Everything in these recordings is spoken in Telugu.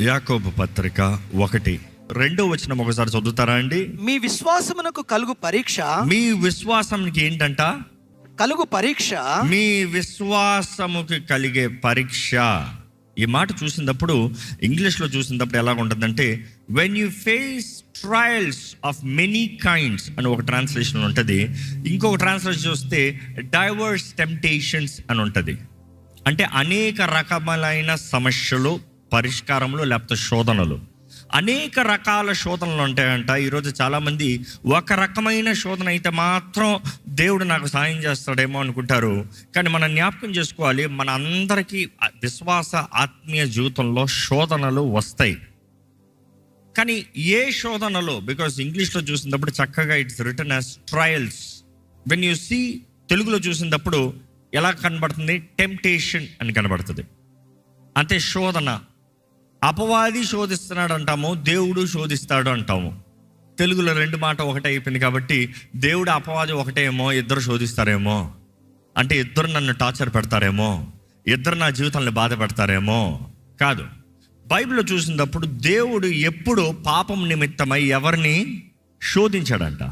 యాకోబు పత్రిక 1:2 ఒకసారి చదువుతారా అండి? మీ విశ్వాసమునకు కలుగు పరీక్ష, మీ విశ్వాసానికి ఏంటంట? కలుగు పరీక్ష, మీ విశ్వాసముకి కలిగే పరీక్ష. ఈ మాట చూసినప్పుడు, ఇంగ్లీష్లో చూసినప్పుడు ఎలా ఉంటుందంటే, when you face trials of many kinds అని ఒక ట్రాన్స్లేషన్ ఉంటుంది. ఇంకొక ట్రాన్స్లేషన్ చూస్తే డైవర్స్ టెంప్టేషన్స్ అని ఉంటుంది. అంటే అనేక రకములైన సమస్యలు, పరిష్కారములు, లేకపోతే శోధనలు. అనేక రకాల శోధనలు ఉంటాయంట. ఈరోజు చాలామంది ఒక రకమైన శోధన అయితే మాత్రం దేవుడు నాకు సాయం చేస్తాడేమో అనుకుంటారు. కానీ మనం జ్ఞాపకం చేసుకోవాలి, మన అందరికీ విశ్వాస ఆత్మీయ జీవితంలో శోధనలు వస్తాయి. కానీ ఏ శోధనలో, బికాస్ ఇంగ్లీష్లో చూసినప్పుడు చక్కగా it's written as trials. When you see, తెలుగులో చూసినప్పుడు ఎలా కనబడుతుంది? టెంప్టేషన్ అని కనబడుతుంది. అంటే శోధన. అపవాది శోధిస్తున్నాడు అంటాము, దేవుడు శోధిస్తాడు అంటాము. తెలుగులో రెండు మాట ఒకటే అయిపోయింది. కాబట్టి దేవుడు అపవాది ఒకటేమో, ఇద్దరు శోధిస్తారేమో. అంటే ఇద్దరు నన్ను టార్చర్ పెడతారేమో, ఇద్దరు నా జీవితాన్ని బాధ పెడతారేమో. కాదు, బైబిల్లో చూసినప్పుడు దేవుడు ఎప్పుడు పాపం నిమిత్తమై ఎవరిని శోధించాడంట.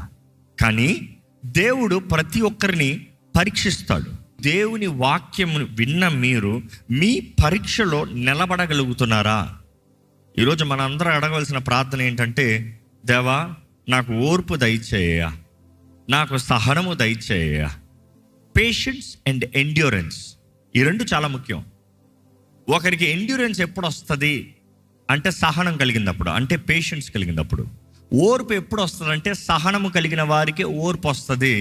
కానీ దేవుడు ప్రతి ఒక్కరిని పరీక్షిస్తాడు. దేవుని వాక్యం విన్న మీరు మీ పరీక్షలో నిలబడగలుగుతున్నారా? ఈరోజు మన అందరూ అడగవలసిన ప్రార్థన ఏంటంటే, దేవా నాకు ఓర్పు దయచేయ, నాకు సహనము దయచేయ. పేషెన్స్ అండ్ ఎండ్యూరెన్స్, ఈ రెండు చాలా ముఖ్యం. ఒకరికి ఎండ్యూరెన్స్ ఎప్పుడు వస్తుంది అంటే సహనం కలిగినప్పుడు, అంటే పేషెన్స్ కలిగినప్పుడు. ఓర్పు ఎప్పుడు వస్తుందంటే సహనము కలిగిన వారికి ఓర్పు వస్తుంది.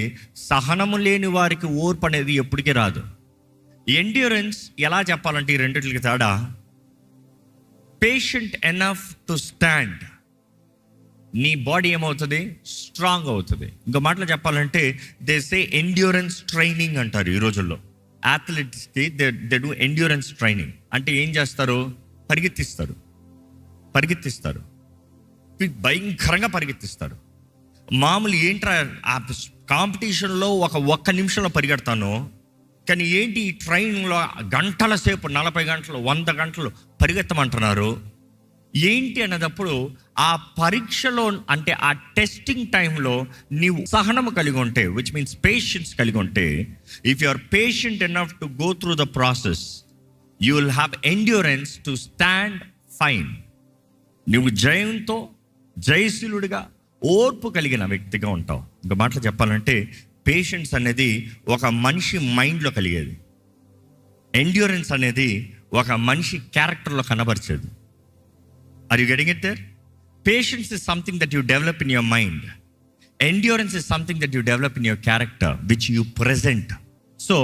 సహనము లేని వారికి ఓర్పు అనేది ఎప్పటికీ రాదు. ఎండ్యూరెన్స్ ఎలా చెప్పాలంటే, ఈ రెండిటికి తేడా, పేషెంట్ ఎనఫ్ టు స్టాండ్. నీ బాడీ ఏమవుతుంది? స్ట్రాంగ్ అవుతుంది. ఇంకో మాటలో చెప్పాలంటే, దే సే ఎండ్యూరెన్స్ ట్రైనింగ్ అంటారు ఈ రోజుల్లో. అథ్లెట్స్కి దే డూ ఎండ్యూరెన్స్ ట్రైనింగ్. అంటే ఏం చేస్తారు? పరిగెత్తిస్తారు. భయంకరంగా పరిగెత్తిస్తారు. మామూలు ఏంట్రా ఆ కాంపిటీషన్లో ఒక్క నిమిషంలో పరిగెడతాను, కానీ ఏంటి ఈ ట్రైనింగ్లో గంటల సేపు, 40 గంటలు, 100 గంటలు పరిగెత్తమంటున్నారు. ఏంటి అన్నదప్పుడు ఆ పరీక్షలో, అంటే ఆ టెస్టింగ్ టైంలో నీవు సహనము కలిగి ఉంటే, విచ్ మీన్స్ పేషెన్స్ కలిగి ఉంటే, if you are patient enough to go through the process, you will have endurance to stand fine. నువ్వు జయంతో, జయశీలుడిగా, ఓర్పు కలిగిన వ్యక్తిగా ఉంటావు. ఇంకో మాటలు చెప్పాలంటే, పేషెన్స్ అనేది ఒక మనిషి మైండ్లో కలిగేది. ఎండ్యూరెన్స్ అనేది ఒక మనిషి క్యారెక్టర్లో కనబరిచేది. Are you getting it there? Patience is something that you develop in your mind. Endurance is something that you develop in your character which you present. So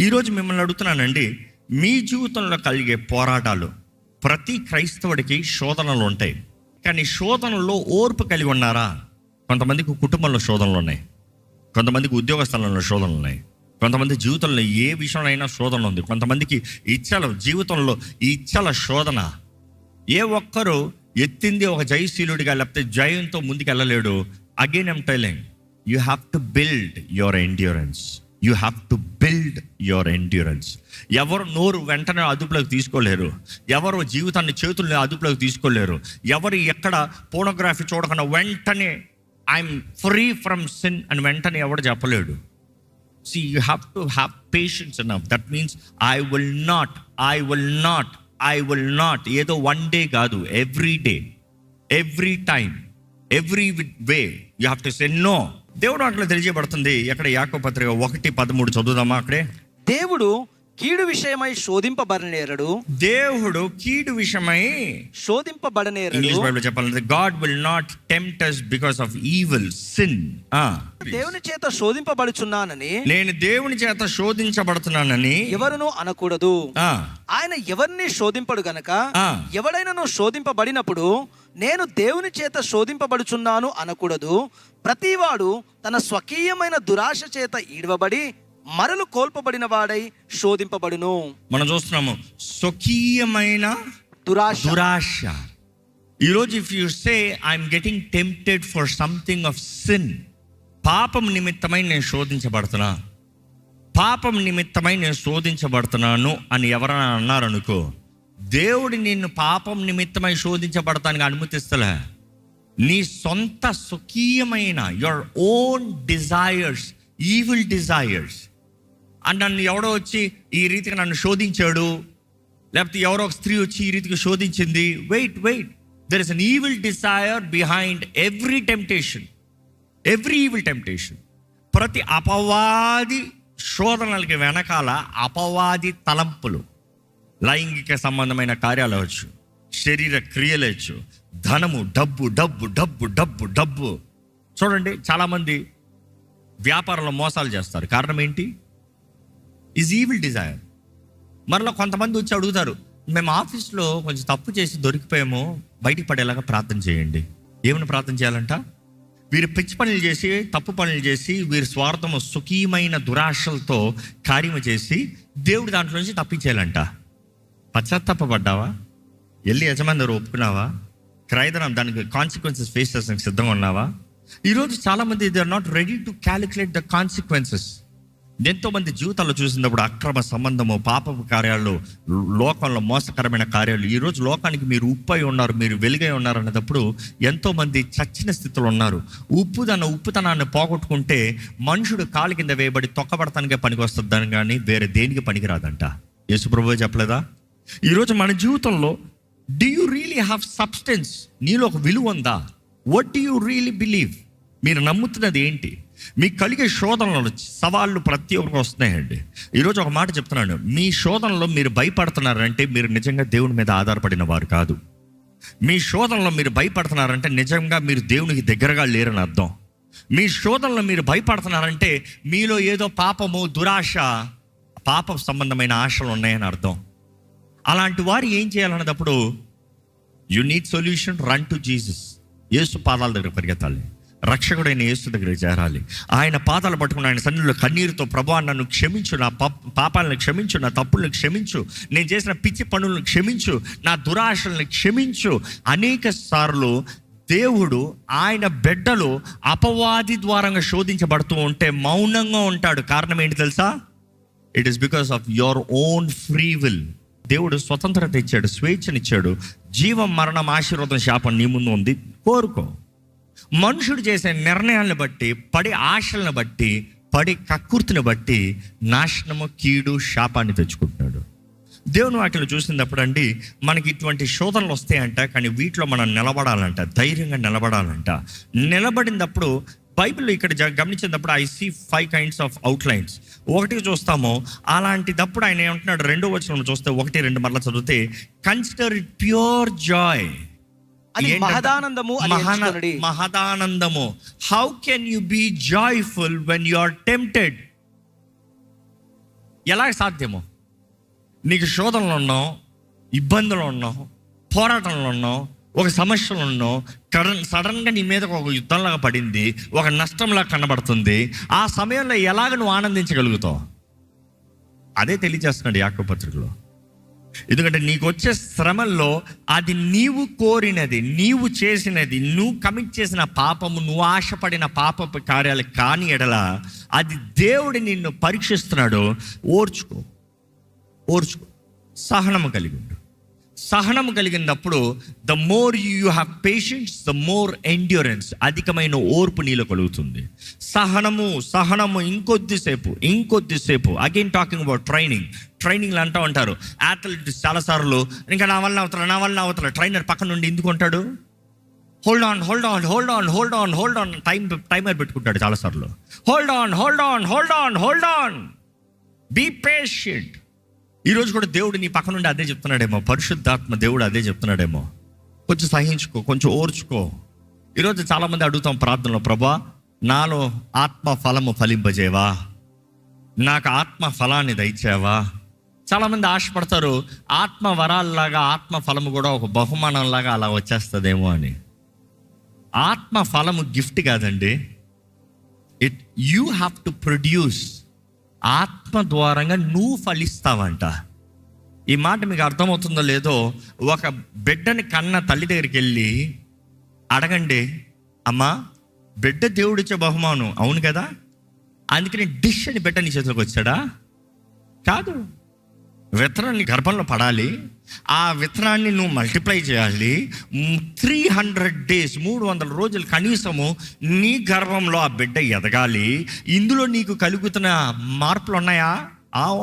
ఈరోజు మిమ్మల్ని అడుగుతున్నానండి, మీ జీవితంలో కలిగే పోరాటాలు, ప్రతి క్రైస్తవుడికి శోధనలు ఉంటాయి. కానీ శోధనలో ఓర్పు కలిగి ఉన్నారా? కొంతమందికి కుటుంబంలో శోధనలు ఉన్నాయి, కొంతమందికి ఉద్యోగ స్థలంలో శోధనలు ఉన్నాయి, కొంతమంది జీవితంలో ఏ విషయంలో అయినా శోధన ఉంది, కొంతమందికి జీవితంలో ఇచ్చల శోధన. ఏ ఒక్కరు ఎత్తింది ఒక జయశీలుడిగా, లేకపోతే జయంతో ముందుకు వెళ్ళలేడు. Again I'm telling, you have to build your endurance. You have to build your endurance. ఎవరు నోరు వెంటనే అదుపులోకి తీసుకోలేరు, ఎవరు జీవితాన్ని చేతుల్ని అదుపులోకి తీసుకోలేరు, ఎవరు ఎక్కడ పోర్నోగ్రఫీ చూడకుండా వెంటనే ఐఎమ్ ఫ్రీ ఫ్రమ్ సిన్ అని వెంటనే ఎవడు చెప్పలేడు. See you have to have patience enough. That means I will not ఏదో వన్ డే కాదు, every day, every time, every way you have to say no. దేవుడు అట్లా తెలియజేయబడుతుంది. ఎక్కడ? యాకోబు పత్రిక 1:13 చదువుదామా? అక్కడే, దేవుడు కీడు విషయమై శోధింపబడనేరడు. దేవుడు కీడు విషయమై శోధింపబడనేరడు. ఇంగ్లీష్ బైబిల్ చెప్పాలంటే, God will not tempt us because of evil, sin. దేవుని చేత శోధింపబడుచున్నానని, నేను దేవుని చేత శోధించబడుతున్నానని ఎవరును అనకూడదు. ఆయన ఎవరిని శోధింపడు గనక, ఎవడైనను శోధింపబడినప్పుడు నేను దేవుని చేత శోధింపబడుచున్నాను అనకూడదు. ప్రతివాడు తన స్వకీయమైన దురాశ చేత ఈడవబడి మరలు కోల్పబడిన వాడై శోధింపబడును. మనం చూస్తున్నాము స్వకీయమైన దురాశ. ఈరోజు if you say I'm getting tempted for something of sin, పాపం నిమిత్తమై నేను శోధించబడుతున్నాను అని ఎవరైనా అన్నారనుకో, దేవుడు నిన్ను పాపం నిమిత్తమై శోధించబడటానికి అనుమతిస్తలే. నీ సొంత స్వకీయమైన your own desires, evil desires. And నన్ను ఎవడో వచ్చి ఈ రీతిగా నన్ను శోధించాడు, లేకపోతే ఎవరో ఒక స్త్రీ వచ్చి ఈ రీతిగా శోధించింది. Wait, there is an evil desire behind every temptation, every evil temptation. ప్రతి అపవాది శోధనలకి వెనకాల అపవాది తలంపులు, లైంగిక సంబంధమైన కార్యాలు అవచ్చు, శరీర క్రియలు అవచ్చు, ధనము, డబ్బు డబ్బు డబ్బు డబ్బు డబ్బు. చూడండి, చాలామంది వ్యాపారంలో మోసాలు చేస్తారు. కారణం ఏంటి? Is evil desire. మరలా కొంతమంది వచ్చి అడుగుతారు, మేము ఆఫీస్లో కొంచెం తప్పు చేసి దొరికిపోయాము, బయటికి పడేలాగా ప్రార్థన చేయండి. ఏమైనా ప్రార్థన చేయాలంట? వీరు పిచ్చి పనులు చేసి, తప్పు పనులు చేసి, వీరి స్వార్థము, సుఖీయమైన దురాశలతో కార్యము చేసి దేవుడు దాంట్లో నుంచి తప్పించేయాలంట. పశ్చాత్తాపడ్డావా? వెళ్ళి యజమాని దగ్గర ఒప్పుకున్నావా? క్రైదనం దానికి కాన్సిక్వెన్సెస్ ఫేస్ చేసడానికి సిద్ధంగా ఉన్నావా? ఈరోజు చాలామంది they are not ready to calculate the consequences. ఎంతోమంది జీవితాల్లో చూసినప్పుడు అక్రమ సంబంధము, పాపపు కార్యాలు, లోకంలో మోసకరమైన కార్యాలు. ఈరోజు లోకానికి మీరు ఉప్పై ఉన్నారు, మీరు వెలుగై ఉన్నారు అన్నప్పుడు ఎంతోమంది చచ్చిన స్థితిలో ఉన్నారు. ఉప్పుతనాన్ని పోగొట్టుకుంటే మనుషుడు కాలి కింద వేయబడి తొక్కబడటానికే పనికి వస్తుందని, కానీ వేరే దేనికి పనికి రాదంట. యేసు ప్రభువే చెప్పలేదా? ఈరోజు మన జీవితంలో do you really have substance? నీలో ఒక విలువ ఉందా? What do you really believe? మీరు నమ్ముతున్నది ఏంటి? మీకు కలిగే శోధనలు, సవాళ్ళు ప్రతి ఒక్కరికి వస్తున్నాయండి. ఈరోజు ఒక మాట చెప్తున్నాను, మీ శోధనలో మీరు భయపడుతున్నారంటే మీరు నిజంగా దేవుని మీద ఆధారపడిన వారు కాదు. మీ శోధనలో మీరు భయపడుతున్నారంటే నిజంగా మీరు దేవునికి దగ్గరగా లేరని అర్థం. మీ శోధనలో మీరు భయపడుతున్నారంటే మీలో ఏదో పాపము, దురాశ, పాప సంబంధమైన ఆశలు ఉన్నాయని అర్థం. అలాంటి వారు ఏం చేయాలన్నప్పుడు you need solution. Run to Jesus. యేసు పాదాల దగ్గర పరిగెత్తాలి. రక్షకుడైన యేసు దగ్గరికి చేరాలి. ఆయన పాదాలు పట్టుకుని ఆయన సన్నిధిలో కన్నీరుతో, ప్రభువా నన్ను క్షమించు, నా పాపాలను క్షమించు, నా తప్పులను క్షమించు, నేను చేసిన పిచ్చి పనులను క్షమించు, నా దురాశలను క్షమించు. అనేక సార్లు దేవుడు ఆయన బిడ్డలు అపవాది ద్వారంగా శోధించబడుతూ ఉంటే మౌనంగా ఉంటాడు. కారణం ఏంటి తెలుసా? It is because of your own free will. దేవుడు స్వతంత్రత ఇచ్చాడు, స్వేచ్ఛనిచ్చాడు. జీవం, మరణం, ఆశీర్వాదం, శాపం నీ ముందు ఉంది, కోరుకో. మనుషుడు చేసే నిర్ణయాలను బట్టి, పడి ఆశలను బట్టి, పడి కక్కుర్తిని బట్టి నాశనము, కీడు, శాపాన్ని తెచ్చుకుంటున్నాడు. దేవుని వాక్యలో చూసినప్పుడు అండి, మనకి ఇటువంటి శోధనలు వస్తాయంట, కానీ వీటిలో మనం నిలబడాలంట, ధైర్యంగా నిలబడాలంట. నిలబడినప్పుడు బైబిల్లో ఇక్కడ గమనించినప్పుడు I see 5 kinds of outlines. ఒకటి చూస్తాము, అలాంటిదప్పుడు ఆయన ఏమంటున్నాడు, 2వ వచనంలో చూస్తే 1-2 మరలా చదివితే, కన్సిడర్ ఇట్ ప్యూర్ జాయ్. మహదానందము. How can you be joyful when you are tempted? ఎలా సాధ్యమో? నీకు శోధనలు ఉన్నావు, ఇబ్బందులు ఉన్నావు, పోరాటంలో ఉన్నావు, ఒక సమస్యలు ఉన్నావు, సడన్గా నీ మీద ఒక యుద్ధంలాగా పడింది, ఒక నష్టంలాగా కనబడుతుంది. ఆ సమయంలో ఎలాగ నువ్వు ఆనందించగలుగుతావు? అదే తెలియజేస్తున్నాడు యాకోబు పత్రికలో. ఎందుకంటే నీకు వచ్చే శ్రమల్లో అది నీవు కోరినది, నీవు చేసినది, నువ్వు కమిట్ చేసిన పాపము, నువ్వు ఆశపడిన పాపపు కార్యాలు కాని ఎడల అది దేవుడు నిన్ను పరీక్షిస్తున్నాడు. ఓర్చుకో, సహనము కలిగి ఉండు. సహనము కలిగినప్పుడు the more you have patience, the more endurance, అధికమైన ఓర్పు నీలో కలుగుతుంది. సహనము ఇంకొద్దిసేపు. అగైన్ టాకింగ్ అబౌట్ ట్రైనింగ్లు అంటూ ఉంటారు అథ్లెట్స్ చాలాసార్లు, ఇంకా నా వల్ల అవుతారు. ట్రైనర్ పక్కన నుండి ఎందుకు ఉంటాడు? హోల్డ్ ఆన్ టైమర్ పెట్టుకుంటాడు చాలాసార్లు. Hold on, be patient. ఈరోజు కూడా దేవుడు నీ పక్క నుండి అదే చెప్తున్నాడేమో, పరిశుద్ధాత్మ దేవుడు అదే చెప్తున్నాడేమో. కొంచెం సహించుకో, కొంచెం ఓర్చుకో. ఈరోజు చాలామంది అడుగుతాం ప్రార్థనలో, ప్రభువా నాలో ఆత్మ ఫలము ఫలింపజేవా, నాకు ఆత్మ ఫలాన్ని దయచేవా. చాలామంది ఆశపడతారు ఆత్మ వరాల్లాగా ఆత్మ ఫలము కూడా ఒక బహుమానంలాగా అలా వచ్చేస్తుందేమో అని. ఆత్మ ఫలము గిఫ్ట్ కాదండి, యూ హ్యావ్ టు ప్రొడ్యూస్. ఆత్మ ద్వారంగా నువ్వు ఫలిస్తావంట. ఈ మాట మీకు అర్థమవుతుందో లేదో, ఒక బిడ్డని కన్న తల్లి దగ్గరికి వెళ్ళి అడగండి, అమ్మా బిడ్డ దేవుడిచ్చే బహుమానం, అవును కదా, అందుకని డిష్ అని బిడ్డ నీ చేతిలోకి వచ్చాడా? కాదు. విత్తనాన్ని గర్భంలో పడాలి, ఆ విత్తనాన్ని నువ్వు మల్టిప్లై చేయాలి. 300 days 300 రోజులు కనీసము నీ గర్భంలో ఆ బిడ్డ ఎదగాలి. ఇందులో నీకు కలుగుతున్న మార్పులు ఉన్నాయా?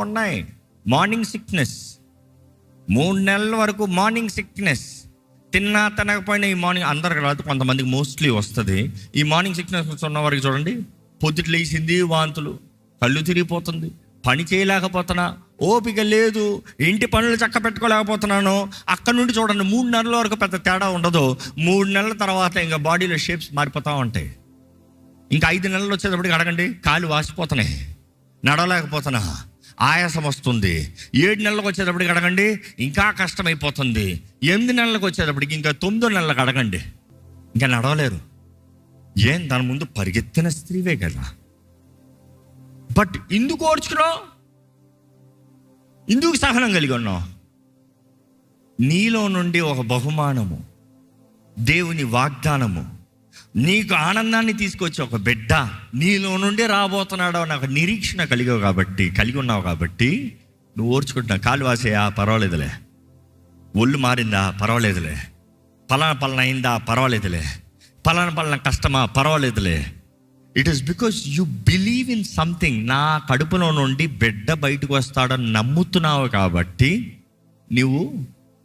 ఉన్నాయి. మార్నింగ్ సిక్నెస్, 3 నెలల వరకు మార్నింగ్ సిక్నెస్, తిన్నా తినకపోయినా ఈ మార్నింగ్ అందరికి రాదు, కొంతమందికి మోస్ట్లీ వస్తుంది. ఈ మార్నింగ్ సిక్నెస్ ఉన్న వారికి చూడండి, పొద్దుట లేచింది వాంతులు, కళ్ళు తిరిగిపోతుంది, పని చేయలేకపోతున్నా, ఓపిక లేదు, ఇంటి పనులు చక్క పెట్టుకోలేకపోతున్నాను. అక్కడ నుండి చూడండి 3 నెలల వరకు పెద్ద తేడా ఉండదు. 3 నెలల తర్వాత ఇంకా బాడీలో షేప్స్ మారిపోతూ ఉంటాయి. ఇంకా 5 నెలలు వచ్చేటప్పటికి అడగండి, కాళ్ళు వాసిపోతున్నాయి, నడవలేకపోతున్నా, ఆయాసం వస్తుంది. 7 నెలలకు వచ్చేటప్పటికి అడగండి, ఇంకా కష్టమైపోతుంది. 8 నెలలకు వచ్చేటప్పటికి, ఇంకా 9 నెలలకు అడగండి, ఇంకా నడవలేరు. ఏం దాని ముందు పరిగెత్తిన స్త్రీవే కదా. బట్ ఎందుకు ఓర్చుకున్నావు? ఎందుకు సహనం కలిగి ఉన్నావు? నీలో నుండి ఒక బహుమానము, దేవుని వాగ్దానము, నీకు ఆనందాన్ని తీసుకొచ్చి ఒక బిడ్డ నీలో నుండి రాబోతున్నాడో నాకు నిరీక్షణ కలిగి ఉన్నావు కాబట్టి నువ్వు ఓర్చుకుంటున్నావు. కాలు వాసేయా, పర్వాలేదులే. ఒళ్ళు మారిందా, పర్వాలేదులే. పలానా అయిందా, పర్వాలేదులే. పలానా కష్టమా, పర్వాలేదులే. It is because you believe in something. నా కడుపులో నుండి బిడ్డ బయటకు వస్తాడని నమ్ముతున్నావు కాబట్టి నువ్వు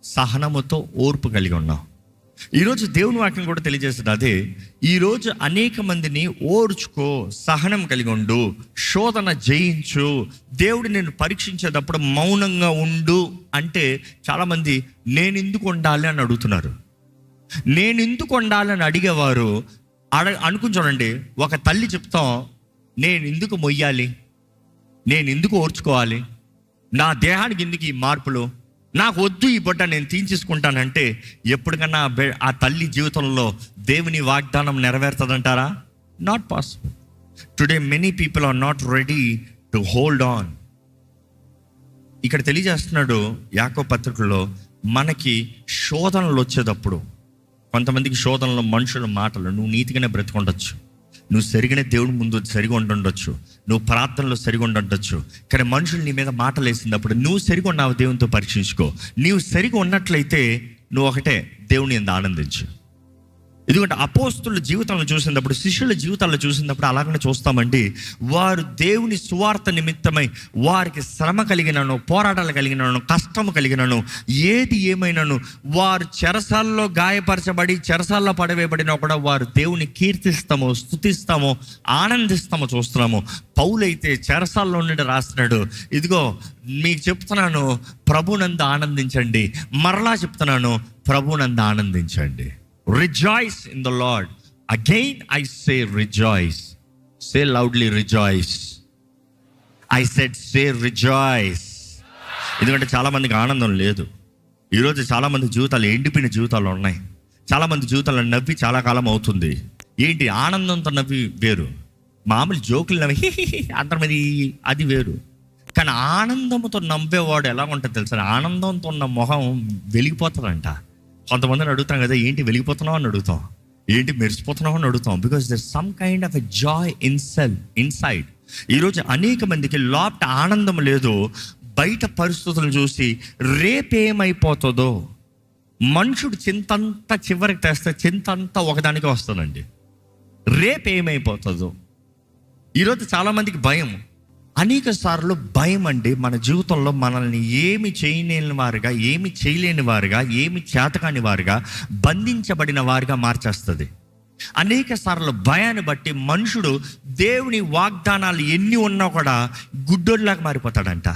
సహనముతో ఓర్పు కలిగి ఉన్నావు. ఈరోజు దేవుని వాక్యం కూడా తెలియజేస్తుంది అదే. ఈరోజు అనేక మందిని ఓర్చుకో, సహనం కలిగి ఉండు, శోధన జయించు, దేవుడు నేను పరీక్షించేటప్పుడు మౌనంగా ఉండు అంటే చాలామంది నేను ఎందుకు ఉండాలి అని అడుగుతున్నారు. నేను ఎందుకు ఉండాలి అని అడిగేవారు అనుకుని చూడండి, ఒక తల్లి చెప్తాం, నేను ఎందుకు మొయ్యాలి, నేను ఎందుకు ఓర్చుకోవాలి, నా దేహానికి ఎందుకు ఈ మార్పులు, నాకు వద్దు ఈ బిడ్డ, నేను తీర్చేసుకుంటానంటే ఎప్పటికన్నా ఆ తల్లి జీవితంలో దేవుని వాగ్దానం నెరవేరుతుందంటారా? Not possible. Today many people are not ready to hold on. ఇక్కడ తెలియజేస్తున్నాడు యాకోబు పత్రికలో, మనకి శోధనలు వచ్చేటప్పుడు, కొంతమందికి శోధనలో మనుషుల మాటలు, నువ్వు నీతిగానే బ్రతికుండొచ్చు, నువ్వు సరిగానే దేవుడి ముందు సరిగా ఉండొచ్చు, నువ్వు ప్రార్థనలో సరిగా ఉండొచ్చు, కానీ మనుషులు నీ మీద మాటలు వేసినప్పుడు నువ్వు సరిగా ఉన్నావు, దేవునితో పరీక్షించుకో. నీవు సరిగా ఉన్నట్లయితే నువ్వు ఒకటే, దేవుని యందు ఆనందించు. ఎందుకంటే అపోస్తుల జీవితాలను చూసినప్పుడు, శిష్యుల జీవితాలను చూసినప్పుడు అలాగనే చూస్తామండి. వారు దేవుని సువార్త నిమిత్తమై వారికి శ్రమ కలిగినను, పోరాటాలు కలిగినను, కష్టము కలిగినను, ఏది ఏమైనాను, వారు చెరసాల్లో గాయపరచబడి చెరసాల్లో పడవేయబడినా కూడా వారు దేవుని కీర్తిస్తాము, స్తుతిస్తాము, ఆనందిస్తాము చూస్తున్నాము. పౌలైతే చెరసాల్లో నుండి రాస్తున్నాడు, ఇదిగో మీకు చెప్తున్నాను ప్రభునందు ఆనందించండి. మరలా చెప్తున్నాను, ప్రభునందు ఆనందించండి. Rejoice in the Lord. Again I say rejoice. Say loudly rejoice. I said say rejoice. ఎందుకంటే చాలామందికి ఆనందం లేదు. ఈరోజు చాలామంది జీవితాలు ఎండిపోయిన జీవితాలు ఉన్నాయి. చాలామంది జీవితాలు నవ్వి చాలా కాలం అవుతుంది. ఏంటి ఆనందంతో నవ్వి వేరు, మామూలు జోకులు నవ్వి అంతమంది అది వేరు. కానీ ఆనందంతో నవ్వేవాడు ఎలా ఉంటుంది తెలుసా? ఆనందంతో ఉన్న మొహం వెలిగిపోతుందంట. కొంతమందిని అడుగుతాం కదా, ఏంటి వెలిగిపోతున్నావు అని అడుగుతాం, ఏంటి మెరిసిపోతున్నావు అని అడుగుతాం. Because there some kind of a joy inside. ఈరోజు అనేక మందికి లోపట ఆనందం లేదు. బయట పరిస్థితులను చూసి రేపేమైపోతుందో, మనుషుడు చింతంతా చివరికి తెస్తే చింతంతా ఒకదానికి వస్తుందండి. రేపేమైపోతుందో. ఈరోజు చాలామందికి భయం. అనేక సార్లు భయం అండి మన జీవితంలో మనల్ని ఏమి చేయలేని వారుగా, ఏమి చేయలేని వారుగా, ఏమి చేతకాని వారుగా, బంధించబడిన వారుగా మార్చేస్తుంది. అనేక సార్లు భయాన్ని బట్టి మనుషుడు దేవుని వాగ్దానాలు ఎన్ని ఉన్నా కూడా గుడ్డోడిలాగా మారిపోతాడంట.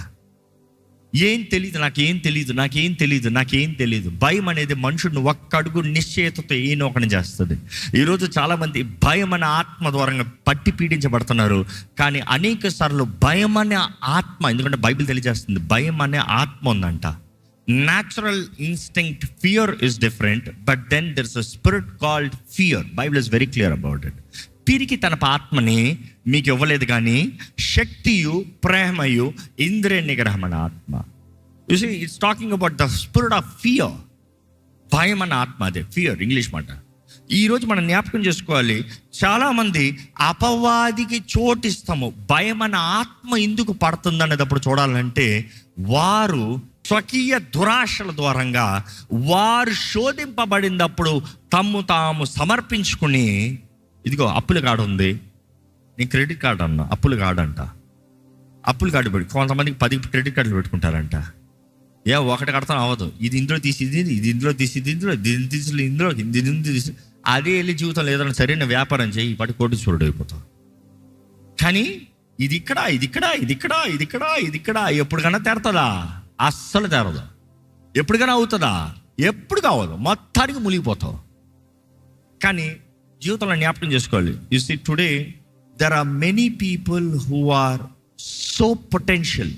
ఏం తెలియదు. భయం అనేది మనుషుడిని ఒక్క అడుగు నిశ్చయతతో ఒకని చేస్తుంది. ఈరోజు చాలామంది భయం అనే ఆత్మ ద్వారా పట్టి పీడించబడుతున్నారు. కానీ అనేక సార్లు భయం అనే ఆత్మ, ఎందుకంటే బైబిల్ తెలియజేస్తుంది భయం అనే ఆత్మ ఉందంట. Natural instinct fear is different, but then there is a spirit called fear. Bible is very clear about it. పిరికి తన ఆత్మని మీకు ఇవ్వలేదు, కానీ శక్తియు, ప్రేమయు, ఇంద్రియ నిగ్రహం అనే ఆత్మ. You see, it's talking about the spirit of fear. భయం అన్న ఆత్మ, అదే ఫియర్ ఇంగ్లీష్ మాట. ఈరోజు మనం జ్ఞాపకం చేసుకోవాలి, చాలామంది అపవాదికి చోటిస్తాము. భయం అనే ఆత్మ ఎందుకు పడుతుంది అనేటప్పుడు చూడాలంటే, వారు స్వకీయ దురాశల ద్వారంగా వారు శోధింపబడినప్పుడు తమ్ము తాము సమర్పించుకుని, ఇదిగో అప్పుల కార్డు ఉంది, నేను క్రెడిట్ కార్డు అన్నా, అప్పుల కార్డు అంట, అప్పుల కార్డు పెట్టి కొంతమందికి 10 క్రెడిట్ కార్డులు పెట్టుకుంటారంట. ఒకటి కడతాం అవ్వదు, ఇది ఇందులో తీసి ఇది ఇందులో తీసి ఇందులో తీసి అదే వెళ్ళి జీవితంలో ఏదైనా సరైన వ్యాపారం చేయి, ఇప్పటి కోటీశ్వరుడు అయిపోతాం. కానీ ఇది ఇక్కడ ఎప్పటికైనా తెరుతుందా? అస్సలు తెరదు. ఎప్పటికైనా అవుతుందా? ఎప్పుడు కావదు, మొత్తానికి మునిగిపోతావు. కానీ జీవితంలో జ్ఞాపకం చేసుకోవాలి, you see today there are many people who are so potential.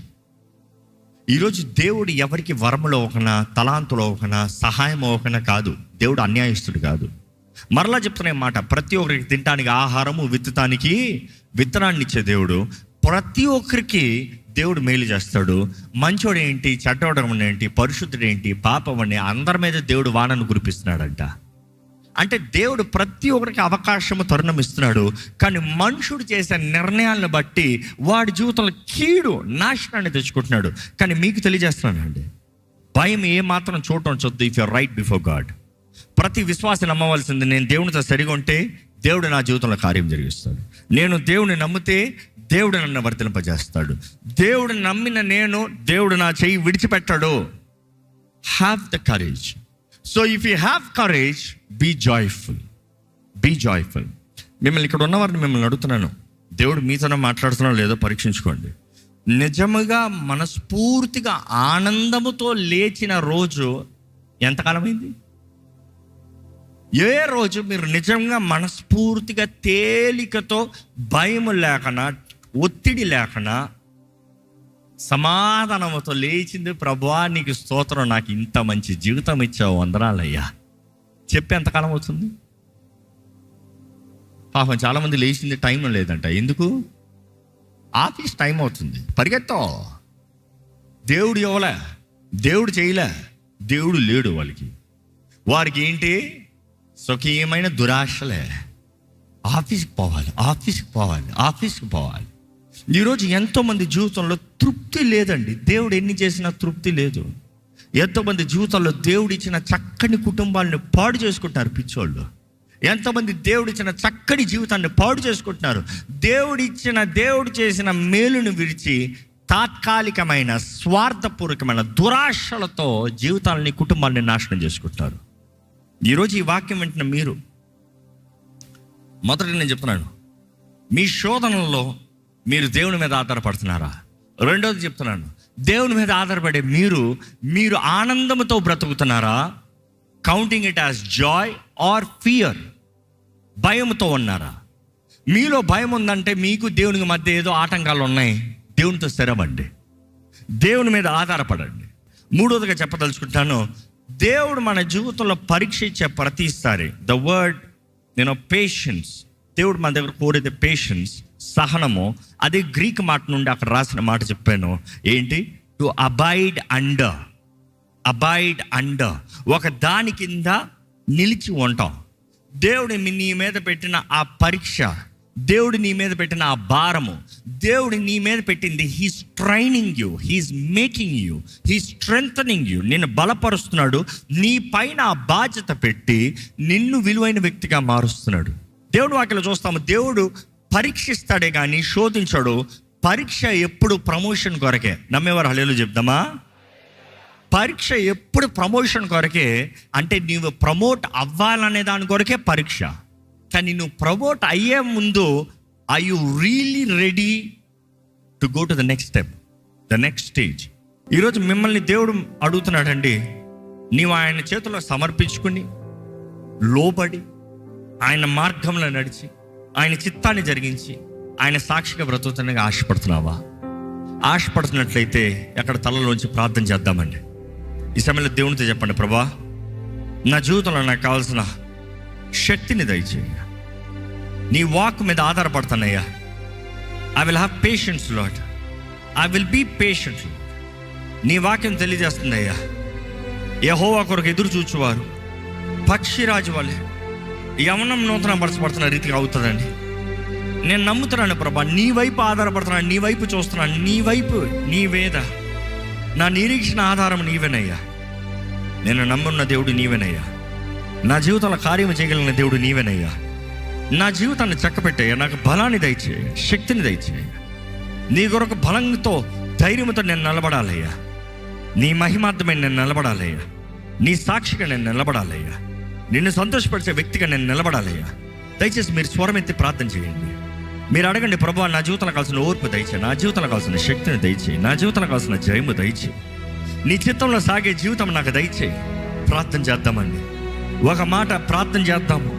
ఈరోజు దేవుడు ఎవరికి వరములో ఒకనా, తలాంతులో ఒకనా, సహాయం ఒకనా కాదు. దేవుడు అన్యాయస్తుడు కాదు. మరలా చెప్తున్న మాట, ప్రతి ఒక్కరికి తినడానికి ఆహారము, విత్తడానికి విత్తనాన్ని ఇచ్చే దేవుడు. ప్రతి ఒక్కరికి దేవుడు మేలు చేస్తాడు. మంచోడు ఏంటి, చెడ్డోడు ఏంటి, పరిశుద్ధుడు ఏంటి, పాపమని అందరి మీద దేవుడు వానను కురిపిస్తున్నాడంట. అంటే దేవుడు ప్రతి ఒక్కరికి అవకాశము, తరుణం ఇస్తున్నాడు. కానీ మనుషుడు చేసే నిర్ణయాలను బట్టి వాడి జీవితంలో కీడు, నాశనాన్ని తెచ్చుకుంటున్నాడు. కానీ మీకు తెలియజేస్తున్నానండి, భయం ఏమాత్రం చోటు ఉంచొద్దు. If you're right before God. ప్రతి విశ్వాసం నమ్మవలసింది, నేను దేవునితో సరిగా ఉంటే దేవుడు నా జీవితంలో కార్యం జరిగిస్తాడు. నేను దేవుని నమ్మితే దేవుడు నన్ను వర్తింపజేస్తాడు. దేవుడు నమ్మిన నేను, దేవుడు నా చెయ్యి విడిచిపెట్టాడు. Have the courage. So if you have courage, be joyful. మిమ్మల్ని ఇక్కడ ఉన్నవారిని మిమ్మల్ని అడుగుతున్నాను, దేవుడు మీతోనే మాట్లాడుతున్నాడో లేదో పరీక్షించుకోండి. నిజముగా మనస్ఫూర్తిగా ఆనందముతో లేచిన రోజు ఎంతకాలమైంది? ఏ రోజు మీరు నిజంగా మనస్ఫూర్తిగా తేలికతో, భయం లేకనా, ఒత్తిడి లేకనా, సమాధానంతో లేచింది, ప్రభువా నీకు స్తోత్రం, నాకు ఇంత మంచి జీవితం ఇచ్చావు, వందనాలయ్యా చెప్పి ఎంతకాలం అవుతుంది? పాపం చాలామంది లేచింది టైం లేదంట. ఎందుకు? ఆఫీస్ టైం అవుతుంది, పరిగెత్తో. దేవుడు ఇవ్వలే, దేవుడు చేయలే, దేవుడు లేడు. వారికి ఏంటి? స్వకీయమైన దురాశలే. ఆఫీస్కి పోవాలి. ఈరోజు ఎంతోమంది జీవితంలో తృప్తి లేదండి. దేవుడు ఎన్ని చేసినా తృప్తి లేదు. ఎంతోమంది జీవితంలో దేవుడు ఇచ్చిన చక్కని కుటుంబాలను పాడు చేసుకుంటున్నారు పిచ్చోళ్ళు. ఎంతోమంది దేవుడు ఇచ్చిన చక్కని జీవితాన్ని పాడు చేసుకుంటున్నారు. దేవుడు చేసిన మేలును విడిచి తాత్కాలికమైన, స్వార్థపూర్వకమైన దురాశలతో జీవితాలని, కుటుంబాన్ని నాశనం చేసుకుంటారు. ఈరోజు ఈ వాక్యం వింటున్న మీరు, మొదట నేను చెప్తున్నాను, మీ శోధనలో మీరు దేవుని మీద ఆధారపడుతున్నారా? రెండోది చెప్తున్నాను, దేవుని మీద ఆధారపడే మీరు ఆనందంతో బ్రతుకుతున్నారా? Counting it as joy or fear? భయంతో ఉన్నారా? మీలో భయం ఉందంటే మీకు దేవునికి మధ్య ఏదో ఆటంకాలు ఉన్నాయి. దేవునితో స్థిరవండి, దేవుని మీద ఆధారపడండి. మూడోదిగా చెప్పదలుచుకుంటాను, దేవుడు మన జీవితంలో పరీక్ష ఇచ్చే ప్రతిసారి ద వర్డ్ పేషెన్స్, దేవుడు మన దగ్గర కోరేది పేషెన్స్, సహనము. అదే గ్రీక్ మాట నుండి అక్కడ రాసిన మాట చెప్పాను. ఏంటి? To abide under. ఒక దాని కింద నిలిచి ఉంటాం. దేవుడు నీ మీద పెట్టిన ఆ పరీక్ష, దేవుడు నీ మీద పెట్టిన ఆ భారము, దేవుడు నీ మీద పెట్టింది, he's training you, he's making you, he's strengthening you. నిన్ను బలపరుస్తున్నాడు. నీ పైన ఆ బాధ్యత పెట్టి నిన్ను విలువైన వ్యక్తిగా మారుస్తున్నాడు. దేవుడు వాక్యలో చూస్తాము, దేవుడు పరీక్షిస్తాడే కానీ శోధించాడు. పరీక్ష ఎప్పుడు ప్రమోషన్ కొరకే. నమ్మేవారు హల్లెలూయా చెప్దామా? పరీక్ష ఎప్పుడు ప్రమోషన్ కొరకే. అంటే నీవు ప్రమోట్ అవ్వాలనే దాని కొరకే పరీక్ష. కానీ నువ్వు ప్రమోట్ అయ్యే ముందు, are you really ready to go to the next step, the next stage? ఈరోజు మిమ్మల్ని దేవుడు అడుగుతున్నాడండి, నీవు ఆయన చేతిలో సమర్పించుకుని, లోబడి, ఆయన మార్గంలో నడిచి, ఆయన చిత్తాన్ని జరిగించి, ఆయన సాక్షిగా బ్రతుకుతానికి ఆశపడుతున్నావా? ఆశపడుతున్నట్లయితే ఎక్కడ తలలోంచి ప్రార్థన చేద్దామండి. ఈ సమయంలో దేవునితో చెప్పండి, ప్రభా నా జీవితంలో నాకు కావాల్సిన శక్తిని దయచేయ. నీ వాక్ మీద ఆధారపడుతున్నాయ్యా. I will have patience Lord, I will be patient. నీ వాక్యం తెలియజేస్తుందయ్యా, యెహోవా కొరకు ఎదురు చూచువారు పక్షిరాజు వలె యవనం నూతన పరచబడుతున్న రీతిగా అవుతుందండి. నేను నమ్ముతున్నాను ప్రభా, నీ వైపు ఆధారపడుతున్నాను, నీ వైపు చూస్తున్నాను, నీ వైపు నీవేద, నా నిరీక్షణ ఆధారం నీవేనయ్యా. నేను నమ్మున్న దేవుడు నీవేనయ్యా. నా జీవితంలో కార్యం చేయగలిగిన దేవుడు నీవేనయ్యా. నా జీవితాన్ని చక్కపెట్టయ్యా. నాకు బలాన్ని దయచేయ, శక్తిని దయచేయ. నీ కొరకు బలంతో ధైర్యంతో నేను నిలబడాలయ్యా. నీ మహిమార్థమే నేను నిలబడాలయ్యా. నీ సాక్షిగా నేను నిలబడాలయ్యా. నిన్ను సంతోషపరిచే వ్యక్తిగా నేను నిలబడాలయ్యా. దయచేసి మీరు స్వరం ఎత్తి ప్రార్థన చేయండి. మీరు అడగండి, ప్రభువా నా జీవితంలో కావాల్సిన ఓర్పు దయచేయి, నా జీవితంలో కావాల్సిన శక్తిని దయచేయి, నా జీవితంలో కావాల్సిన జయము దయచేయి, నీ చిత్తంలో సాగే జీవితం నాకు దయచేయి. ప్రార్థన చేద్దామండి. ఒక మాట ప్రార్థన చేద్దాము.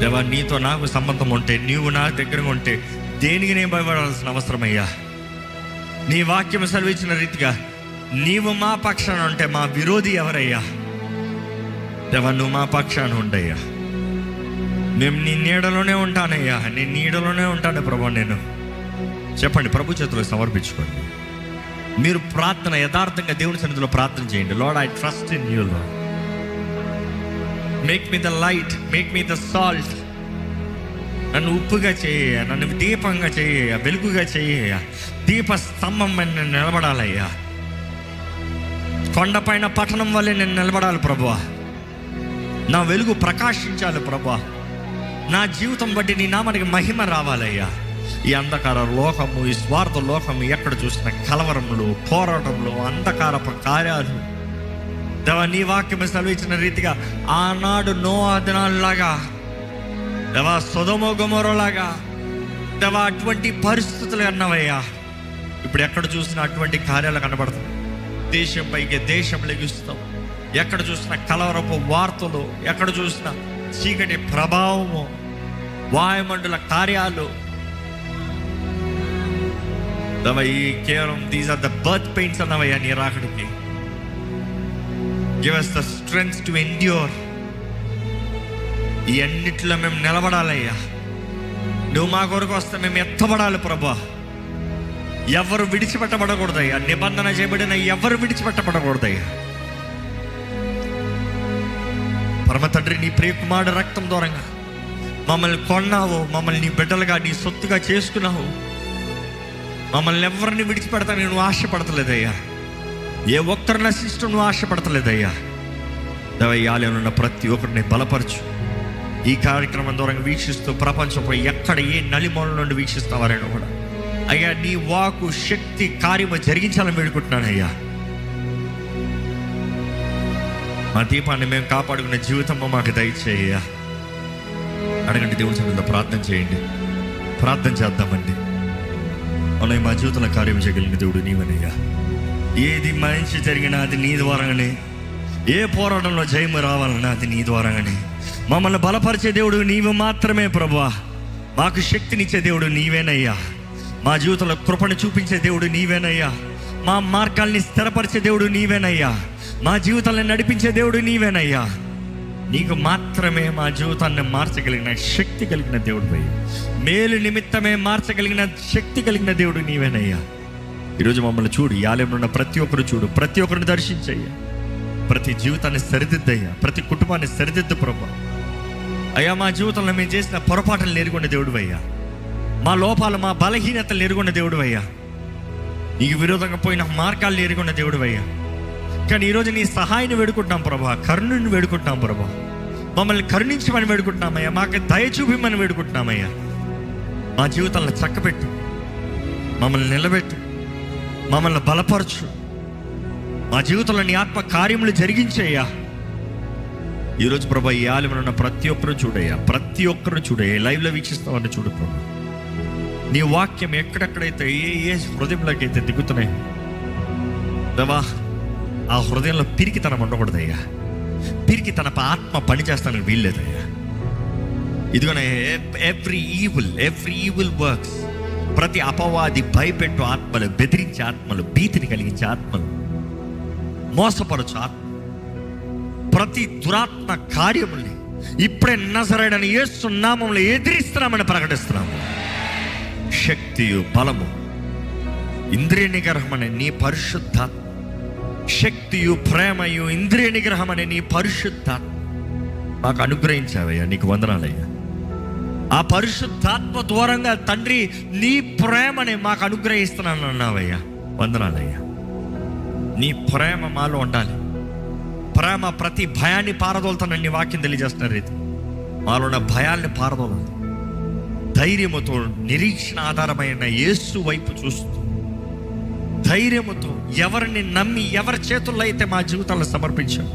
దేవా నీతో నాకు సంబంధం ఉంటే, నీవు నా దగ్గర ఉంటే దేనికి నేను భయపడాల్సిన అవసరమయ్యా. నీ వాక్యం సెలవిచ్చిన రీతిగా నీవు మా పక్షాన ఉంటే మా విరోధి ఎవరయ్యా? దేవా నువ్వు మా పక్షాన ఉండయ్యా. మేము నీ నీడలోనే ఉంటానయ్యా, నీ నీడలోనే ఉంటాను ప్రభు. నేను చెప్పండి, ప్రభు చేతిలో సమర్పించుకోండి. మీరు ప్రార్థన యథార్థంగా దేవుని సన్నిధిలో ప్రార్థన చేయండి. Lord, I trust in you lord. Make me the light, make me the salt. నన్ను ఉప్పుగా చేయ, నన్ను దీపంగా చేయ, వెలుగుగా చేయ, దీప స్తంభం నేను నిలబడాలయ్యా. కొండపైన పట్టణం వల్లే నేను నిలబడాలి ప్రభువా. నా వెలుగు ప్రకాశించాలి ప్రభువా. నా జీవితం బట్టి నీ నామానికి మహిమ రావాలయ్యా. ఈ అంధకార లోకము, ఈ స్వార్థ లోకము, ఎక్కడ చూసిన కలవరములు, పోరాటములు, అంధకారపు కార్యాలు, దేవా నీ వాక్యం సెలవిచ్చిన రీతిగా ఆనాడు నోవా దినాల్లాగా, దేవా సొదొమ గొమొరలాగా, దేవా అటువంటి పరిస్థితులు అన్నవయ్యా. ఇప్పుడు ఎక్కడ చూసినా అటువంటి కార్యాలు కనబడుతుంది. దేశం పైకి దేశం లెగిస్తాం. ఎక్కడ చూసిన కలవరపు వార్తలు, ఎక్కడ చూసిన చీకటి ప్రభావము, వాయుమండల కార్యాలు, ఈ కేవలం these are the birth pains అన్నవయ్యా నీ రాకడికి. Give us the strength to endure. ఈ అన్నిట్లో మేము నిలబడాలయ్యా. నువ్వు మా కొరకు వస్తే మేము ఎత్తబడాలి ప్రభా. ఎవరు విడిచిపెట్టబడకూడదయ్యా. నిబంధన చేయబడిన ఎవరు విడిచిపెట్టబడకూడదయ్యా. పరమ తండ్రి, నీ ప్రియకుమారుడు రక్తం దూరంగా మమ్మల్ని కొన్నావు, మమ్మల్ని నీ బిడ్డలుగా నీ సొత్తుగా చేసుకున్నావు. మమ్మల్ని ఎవరిని విడిచిపెడతాను నువ్వు ఆశపడతలేదయ్యా. ఏ ఒక్కరు నశిస్తూ నువ్వు ఆశపడతలేదయ్యా. దైవయాలయంలో ఉన్న ప్రతి ఒక్కరిని బలపరచు. ఈ కార్యక్రమం ద్వారా వీక్షిస్తూ ప్రపంచంపై ఎక్కడ ఏ నలిమూల నుండి వీక్షిస్తావారైనా కూడా అయ్యా నీ వాకు శక్తి కార్యము జరిగించాలని వేడుకుంటున్నాను అయ్యా. మా దీపాన్ని మేము కాపాడుకునే జీవితం మాకు దయచేయ్యా. అడగండి, దేవుని సన్నిధిలో ప్రార్థన చేయండి. ప్రార్థన చేద్దామండి. అవునయ్య, మా జీవితంలో కార్యం చేయగలిగిన దేవుడు నీవనయ్యా. ఏది మంచి జరిగినా అది నీ ద్వారానే. ఏ పోరాటంలో జయము రావాలన్నా అది నీ ద్వారానే. మమ్మల్ని బలపరిచే దేవుడు నీవు మాత్రమే ప్రభువా. మాకు శక్తినిచ్చే దేవుడు నీవేనయ్యా. మా జీవితంలో కృపను చూపించే దేవుడు నీవేనయ్యా. మా మార్గాల్ని స్థిరపరిచే దేవుడు నీవేనయ్యా. మా జీవితాన్ని నడిపించే దేవుడు నీవేనయ్యా. నీకు మాత్రమే మా జీవితాన్ని మార్చగలిగిన శక్తి కలిగిన దేవుడు అయ్యా. మేలు నిమిత్తమే మార్చగలిగిన శక్తి కలిగిన దేవుడు నీవేనయ్యా. ఈరోజు మమ్మల్ని చూడు, ఈ ఆలయంలో ఉన్న ప్రతి ఒక్కరు చూడు, ప్రతి ఒక్కరిని దర్శించయ్యా. ప్రతి జీవితాన్ని సరిదిద్దయ్యా, ప్రతి కుటుంబాన్ని సరిదిద్దు ప్రభా. అయ్యా, మా జీవితంలో మేము చేసిన పొరపాటులు ఎరుగున్న దేవుడు అయ్యా. మా లోపాలు, మా బలహీనతలు ఎరుగున్న దేవుడు అయ్యా. నీకు విరోధంగా పోయిన మార్గాలను ఎరుగున్న దేవుడు అయ్యా. కానీ ఈరోజు నీ సహాయాన్ని వేడుకుంటున్నాం ప్రభా, కరుణను వేడుకుంటున్నాం ప్రభా. మమ్మల్ని కరుణించమని వేడుకుంటున్నామయ్యా. మాకు దయ చూపిమని వేడుకుంటున్నామయ్యా. మా జీవితాలను చక్కబెట్టు, మమ్మల్ని నిలబెట్టు, మమ్మల్ని బలపరచు. మా జీవితంలో నీ ఆత్మ కార్యములు జరిగించయ్యా. ఈరోజు ప్రభా ఈ ఆలయంలో ఉన్న ప్రతి ఒక్కరు చూడయ్యా, ప్రతి ఒక్కరు చూడయ్యా. లైవ్లో వీక్షిస్తామని చూడు ప్రభా. నీ వాక్యం ఎక్కడెక్కడైతే ఏ హృదయంలోకి అయితే దిగుతున్నాయి దేవా, ఆ హృదయంలో పిరికితనం ఉండకూడదయ్యా. పిరికి తన ఆత్మ పనిచేస్తానికి వీల్లేదయ్యా. ఇదిగోనే ఎవ్రీ ఈవిల్ వర్క్స్, ప్రతి అపవాది భయపెట్టు ఆత్మలు, బెదిరించే ఆత్మలు, భీతిని కలిగించే ఆత్మలు, మోసపరచు ఆత్మ, ప్రతి దురాత్మ కార్యముల్ని ఇప్పుడే నజరేయుడైన యేసు నామములో ఎదిరిస్తున్నామని ప్రకటిస్తున్నాము. శక్తియు బలము, ఇంద్రియ నిగ్రహం అనే నీ పరిశుద్ధాత్మ, శక్తియు ప్రేమయు ఇంద్రియ నిగ్రహం అనే నీ పరిశుద్ధాత్మ మాకు అనుగ్రహించావయ్యా, నీకు వందనాలయ్యా. ఆ పరిశుద్ధాత్మ దూరంగా తండ్రి నీ ప్రేమని మాకు అనుగ్రహిస్తున్నాను అన్నావయ్యా, వందనాలయ్యా. నీ ప్రేమ మాలో ఉండాలి. ప్రేమ ప్రతి భయాన్ని పారదోలుతానని నీ వాక్యం తెలియజేస్తున్న రీతి మాలో ఉన్న భయాల్ని పారదోలాలి. ధైర్యముతో నిరీక్షణ ఆధారమైన యేసు వైపు చూస్తూ ధైర్యముతో ఎవరిని నమ్మి ఎవరి చేతుల్లో అయితే మా జీవితాలను సమర్పించాం,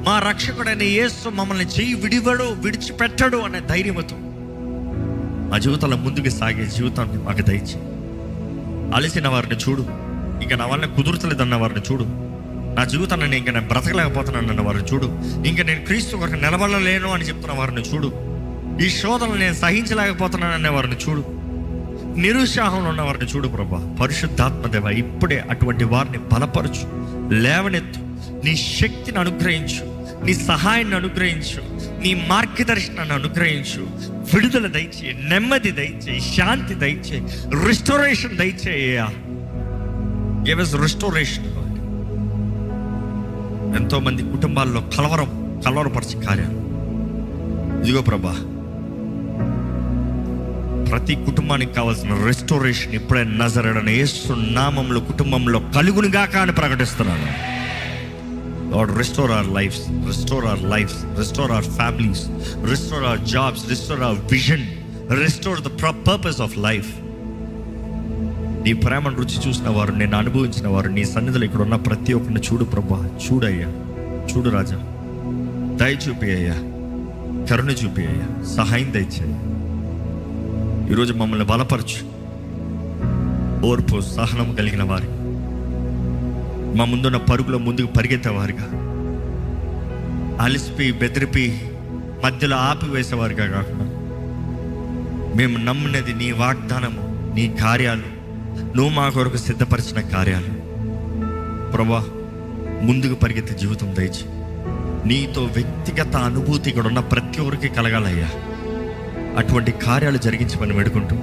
మా రక్షకుడైన యేసు మమ్మల్ని చెయ్యి విడిచిపెట్టడు అనే ధైర్యముతో మా జీవితంలో ముందుకు సాగే జీవితాన్ని మాకు దయచి. అలసిన వారిని చూడు, ఇంకా నా వల్ల కుదురుతలేదన్న వారిని చూడు, నా జీవితాన్ని ఇంకా నేను బ్రతకలేకపోతున్నాను అన్న వారిని చూడు, ఇంకా నేను క్రీస్తు కొరకు నిలబడలేను అని చెప్తున్న వారిని చూడు, ఈ శోధనలు నేను సహించలేకపోతున్నాను అనే వారిని చూడు, నిరుత్సాహంలో ఉన్న వారిని చూడు ప్రభా. పరిశుద్ధాత్మదేవ ఇప్పుడే అటువంటి వారిని బలపరచు, లేవనెత్తు, నీ శక్తిని అనుగ్రహించు, నీ సహాయాన్ని అనుగ్రహించు, నీ మార్గదర్శనాన్ని అనుగ్రహించు, విడుదల దయచేయి, నెమ్మది దయచేయి, శాంతి దయచేయి, రిస్టోరేషన్ దయచేయ. Give us restoration. ఎంతో మంది కుటుంబాల్లో కలవరపరిచే కార్యాలు ఇదిగో ప్రభా, ప్రతి కుటుంబానికి కావాల్సిన రెస్టోరేషన్ ఇప్పుడే నజరేయుడైన యేసు నామములో కుటుంబంలో కలుగునుగాక అని ప్రకటిస్తున్నాను. Lord, restore our lives, restore our lives, restore our families, restore our jobs, restore our vision, restore the purpose of life. నీ ప్రేమను రుచి చూసిన వారు, నేను అనుభవించిన వారు నీ సన్నిధిలో ఇక్కడ ఉన్న ప్రతి ఒక్కరిని చూడు ప్రభా. చూడయ్యా, చూడు రాజా, దయ చూపి అయ్యా, కరుణ చూపి అయ్యా, సహాయం దయచేయ. ఈరోజు మమ్మల్ని బలపరచు, ఓర్పు సహనం కలిగిన వారి, మా ముందున్న పరుగులో ముందుకు పరిగెత్తేవారుగా, అలసిపి బెదిరిపి మధ్యలో ఆపివేసేవారుగా కాకుండా, మేము నమ్మినది నీ వాగ్దానము, నీ కార్యాలు, నువ్వు మా కొరకు సిద్ధపరిచిన కార్యాలు ప్రభా, ముందుకు పరిగెత్తే జీవితం దయచి. నీతో వ్యక్తిగత అనుభూతి ఇక్కడ ఉన్న ప్రతి ఒక్కరికి కలగాలయ్యా. అటువంటి కార్యాలు జరిగించమని వేడుకుంటూ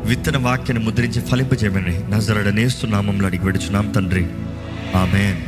విత్తన వాక్యాన్ని ముద్రించి ఫలింపజేయమని నజరేయుడైన యేసు నామములో అడిగి వేడుచున్నాం తండ్రి, ఆమేన్.